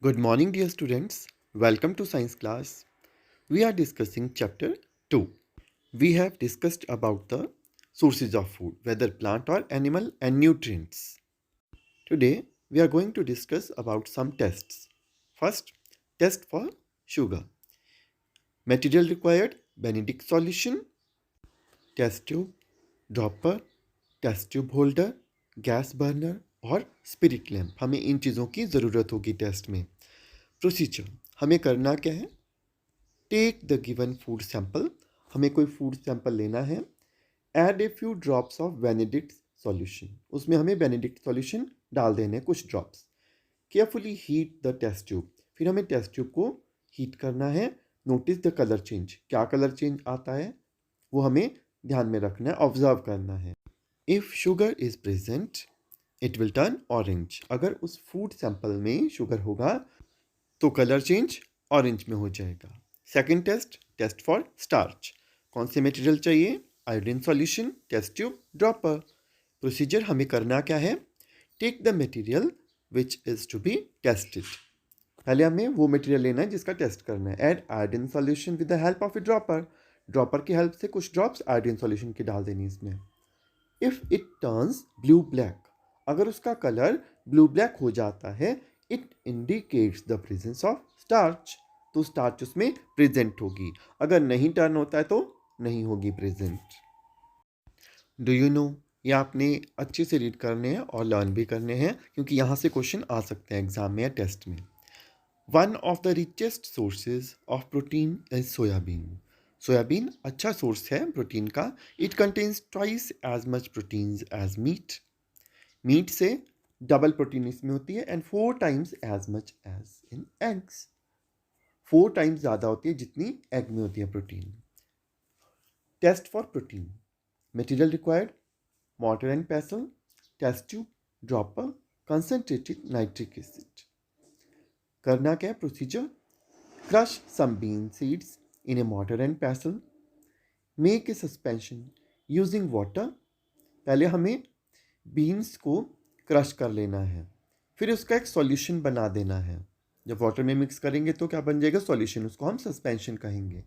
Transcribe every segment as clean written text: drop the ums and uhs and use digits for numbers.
Good morning, dear students. Welcome to science class. We are discussing chapter 2. We have discussed about the sources of food, whether plant or animal, and nutrients. Today, we are going to discuss about some tests. First, test for sugar. Material required: Benedict solution, test tube, dropper, test tube holder, gas burner और spirit lamp. हमें इन चीज़ों की ज़रूरत होगी test में. Procedure: हमें करना क्या है? Take the given food sample. हमें कोई फूड सैंपल लेना है. Add a few drops of Benedict solution. उसमें हमें बेनेडिक्ट सॉल्यूशन डाल देने कुछ drops. Carefully heat the test tube. फिर हमें टेस्ट ट्यूब को हीट करना है. Notice the colour change. क्या कलर चेंज आता है वो हमें ध्यान में रखना है, ऑब्जर्व करना है. If sugar is present it will turn orange. अगर उस फूड सैंपल में शुगर होगा तो कलर चेंज ऑरेंज में हो जाएगा. Second test, test for starch. कौन से मटेरियल चाहिए? Iodine solution, test tube, dropper. Procedure: हमें करना क्या है? Take the material which is to be tested. पहले हमें वो मटेरियल लेना है जिसका टेस्ट करना है. Add iodine solution with the help of A dropper. Dropper की हेल्प से कुछ ड्रॉप्स आयोडीन सॉल्यूशन की डाल देनी इसमें. If it turns blue black. अगर उसका कलर ब्लू ब्लैक हो जाता है, it indicates the presence of starch. तो स्टार्च उसमें प्रेजेंट होगी. अगर नहीं टर्न होता है तो नहीं होगी प्रेजेंट. Do you know? ये आपने अच्छे से रीड करने हैं और लर्न भी करने हैं क्योंकि यहाँ से क्वेश्चन आ सकते हैं एग्जाम में या टेस्ट में. One of the richest sources of protein is soybean. Soybean अच्छा सोर्स है प्रोटीन का. It contains twice as much proteins as meat. Meat से डबल प्रोटीन इसमें होती है and 4 times as much as in eggs. 4 times ज़्यादा होती है जितनी एग में होती है protein. Test for protein. Material required: mortar and pestle, test tube, dropper, concentrated nitric acid. करना क्या है? Procedure: crush some bean seeds in a mortar and pestle. Make a suspension using water. पहले हमें beans को crush कर लेना है, फिर उसका एक सॉल्यूशन बना देना है. जब वाटर में मिक्स करेंगे तो क्या बन जाएगा? सॉल्यूशन. उसको हम सस्पेंशन कहेंगे.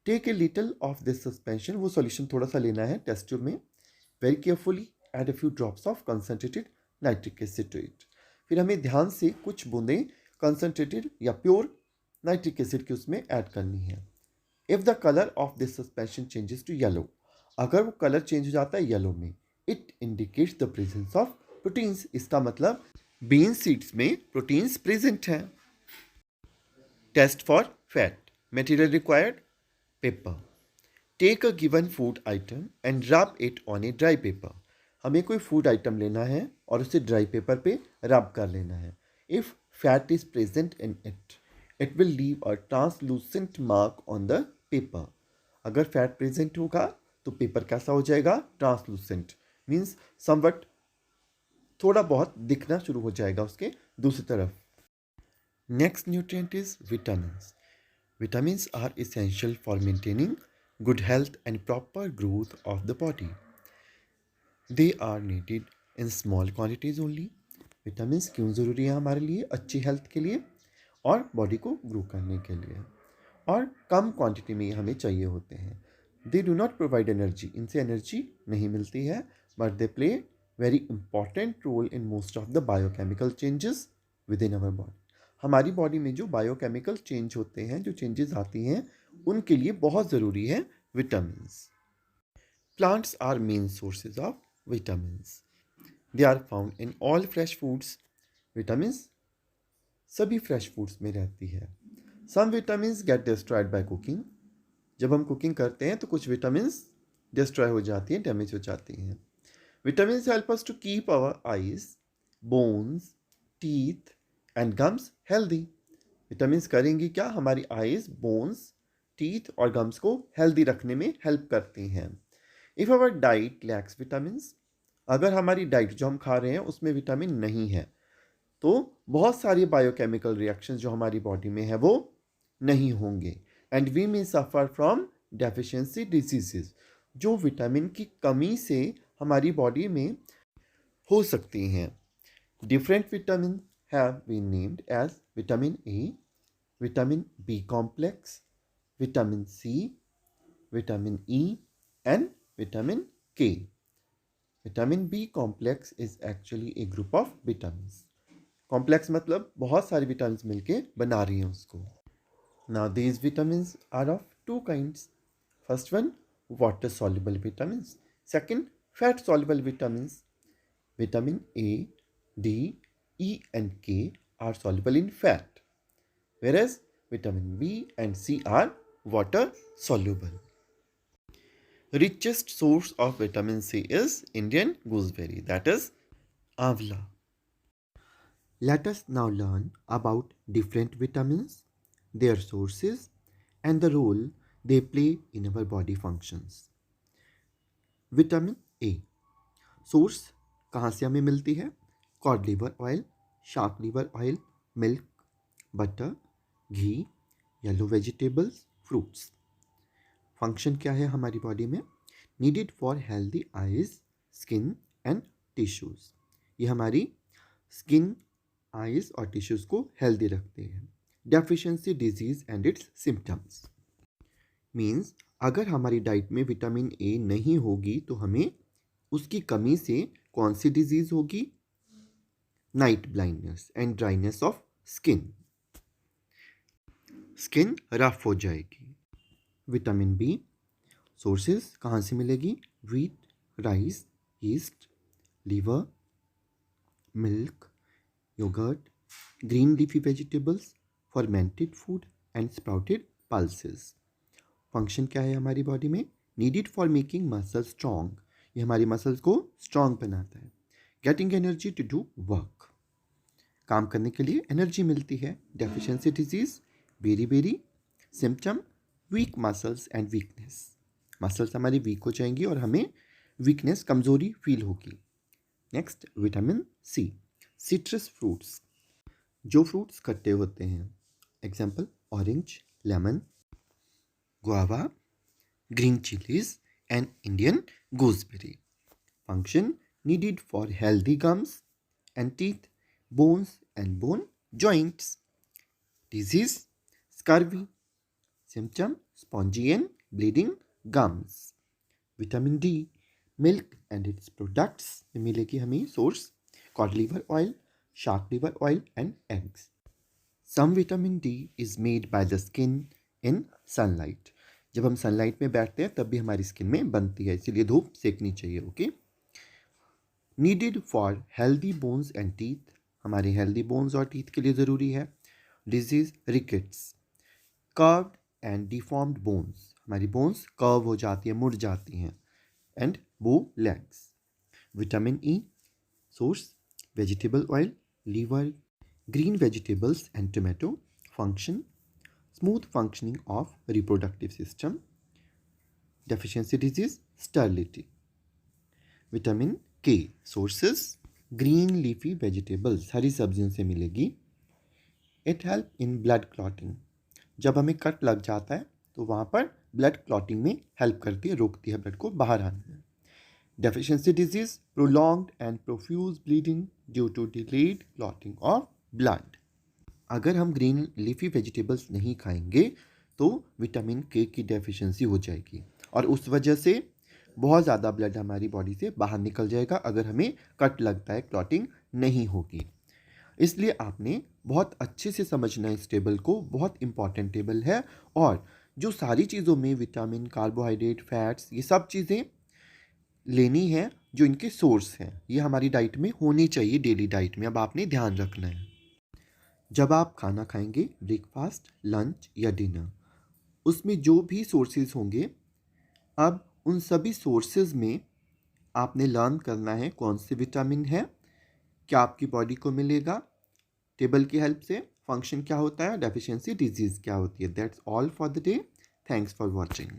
Take a little of this suspension. वो सॉल्यूशन थोड़ा सा लेना है टेस्ट ट्यूब में. Very carefully add a few drops of concentrated nitric acid to it. फिर हमें ध्यान से कुछ बूंदें कंसनट्रेटेड या प्योर नाइट्रिक एसिड की उसमें ऐड करनी है. If the colour of this suspension changes to yellow. अगर वो कलर चेंज हो जाता है येलो में, it indicates the presence of proteins. इसका मतलब बीन सीड्स में प्रोटीन्स प्रेजेंट हैं. Test for fat. Material required: paper. Take a given food item and rub it on a dry paper. हमें कोई फूड आइटम लेना है और उसे ड्राई पेपर पे रब कर लेना है. If fat is present in it, it will leave a translucent mark on the paper. अगर फैट प्रेजेंट होगा तो पेपर कैसा हो जाएगा? ट्रांसलूसेंट. मीन्स समवट थोड़ा बहुत दिखना शुरू हो जाएगा उसके दूसरी तरफ. Next nutrient is vitamins. Vitamins are essential for maintaining good health and proper growth of the body. They are needed in small quantities only. Vitamins क्यों ज़रूरी है हमारे लिए? अच्छी हेल्थ के लिए और बॉडी को ग्रो करने के लिए, और कम क्वांटिटी में हमें चाहिए होते हैं. They do not provide energy. इनसे एनर्जी नहीं मिलती है, but they play very important role in most of the biochemical changes within our body. हमारी बॉडी में जो बायोकेमिकल चेंज होते हैं, जो चेंजेस आती हैं, उनके लिए बहुत ज़रूरी है vitamins. Plants are main sources of vitamins. They are found in all fresh foods. Vitamins सभी फ्रेश फूड्स में रहती है. Some vitamins get destroyed by cooking. जब हम कुकिंग करते हैं तो कुछ विटामिन्स डिस्ट्रॉय हो जाती हैं, डैमेज हो जाती हैं. Vitamins help us to keep our eyes, bones, teeth and gums healthy. Vitamins करेंगी क्या? हमारी आइज, बोन्स, टीथ और गम्स को हेल्दी रखने में हेल्प करती हैं. If our diet lacks vitamins. अगर हमारी डाइट जो हम खा रहे हैं उसमें विटामिन नहीं है तो बहुत सारी बायोकेमिकल रिएक्शंस जो हमारी बॉडी में है वो नहीं होंगे and we may suffer from deficiency diseases. जो विटामिन की कमी से हमारी बॉडी में हो सकती हैं. Different vitamin have been named as vitamin A, vitamin B complex, vitamin C, vitamin E, and vitamin K. Vitamin B complex is actually a group of vitamins. Complex मतलब बहुत सारे vitamins मिलके बना रही हैं उसको. Now these vitamins are of two kinds. First one, water soluble vitamins. Second, fat soluble vitamins. Vitamin A, D, E and K are soluble in fat, whereas vitamin B and C are water soluble. Richest source of vitamin C is Indian gooseberry, that is Avla. Let us now learn about different vitamins, their sources, and the role they play in our body functions. Vitamin A source कहाँ से हमें मिलती है? Cod liver oil, shark liver oil, milk, butter, ghee, yellow vegetables, fruits. Function क्या है हमारी body में? Needed for healthy eyes, skin and tissues. ये हमारी स्किन, आइज और टिश्यूज़ को हेल्दी रखते हैं. Deficiency disease and its symptoms means अगर हमारी डाइट में विटामिन ए नहीं होगी तो हमें उसकी कमी से कौन सी डिजीज़ होगी? Night blindness and dryness of skin. Skin rough हो जाएगी. विटामिन बी सोर्सेस कहाँ से मिलेगी? Wheat, rice, yeast, liver, milk, yogurt, green leafy vegetables, fermented food and sprouted pulses. Function क्या है हमारी बॉडी में? Needed for making muscle strong. ये हमारी मसल्स को स्ट्रॉन्ग बनाता है. Getting energy to do work. काम करने के लिए एनर्जी मिलती है. Deficiency disease, berry symptom, weak muscles and weakness. Muscles हमारी वीक हो जाएंगी और हमें वीकनेस, कमज़ोरी फील होगी. Next vitamin C, citrus fruits. जो फ्रूट्स खट्टे होते हैं, example orange, lemon, guava, green chilies and Indian gooseberry. Function needed for healthy gums and teeth, bones and bone joints. Disease, scurvy. Symptom, spongy and bleeding gums. Vitamin D, milk and its products. मिलेगी हमें source, cod liver oil, shark liver oil and eggs. Some vitamin D is made by the skin in sunlight. जब हम sunlight में बैठते हैं तब भी हमारी स्किन में बनती है, इसीलिए धूप सेकनी चाहिए. Okay. Needed for healthy bones and teeth. हमारे हेल्दी बोन्स और टीथ के लिए ज़रूरी है. Disease, rickets, curved and deformed bones. हमारी बोन्स कर्व हो जाती है, मुड़ जाती हैं. And bow legs. Vitamin E source, vegetable oil, liver, green vegetables and tomato. Function, smooth functioning of reproductive system. Deficiency disease, sterility. Vitamin K sources, green leafy vegetables, हरी सब्जियों से मिलेगी. It help in blood clotting. जब हमें cut लग जाता है तो वहाँ पर ब्लड क्लॉटिंग में हेल्प करती है, रोकती है ब्लड को बाहर आने में. Deficiency disease, prolonged and profuse bleeding due to delayed clotting of blood. अगर हम ग्रीन लीफी वेजिटेबल्स नहीं खाएंगे तो विटामिन के की डेफिशिएंसी हो जाएगी और उस वजह से बहुत ज़्यादा ब्लड हमारी बॉडी से बाहर निकल जाएगा अगर हमें कट लगता है, क्लॉटिंग नहीं होगी. इसलिए आपने बहुत अच्छे से समझना है इस टेबल को, बहुत इंपॉर्टेंट टेबल है. और जो सारी चीज़ों में विटामिन, कार्बोहाइड्रेट, फैट्स, ये सब चीज़ें लेनी है जो इनके सोर्स हैं, ये हमारी डाइट में होनी चाहिए, डेली डाइट में. अब आपने ध्यान रखना है. जब आप खाना खाएंगे, ब्रेकफास्ट, लंच या डिनर, उसमें जो भी सोर्सेज होंगे, अब उन सभी सोर्सेज में आपने लर्न करना है कौन से विटामिन है, क्या आपकी बॉडी को मिलेगा टेबल की हेल्प से, फंक्शन क्या होता है, डेफिशिएंसी डिजीज़ क्या होती है. That's all for the day. Thanks for watching.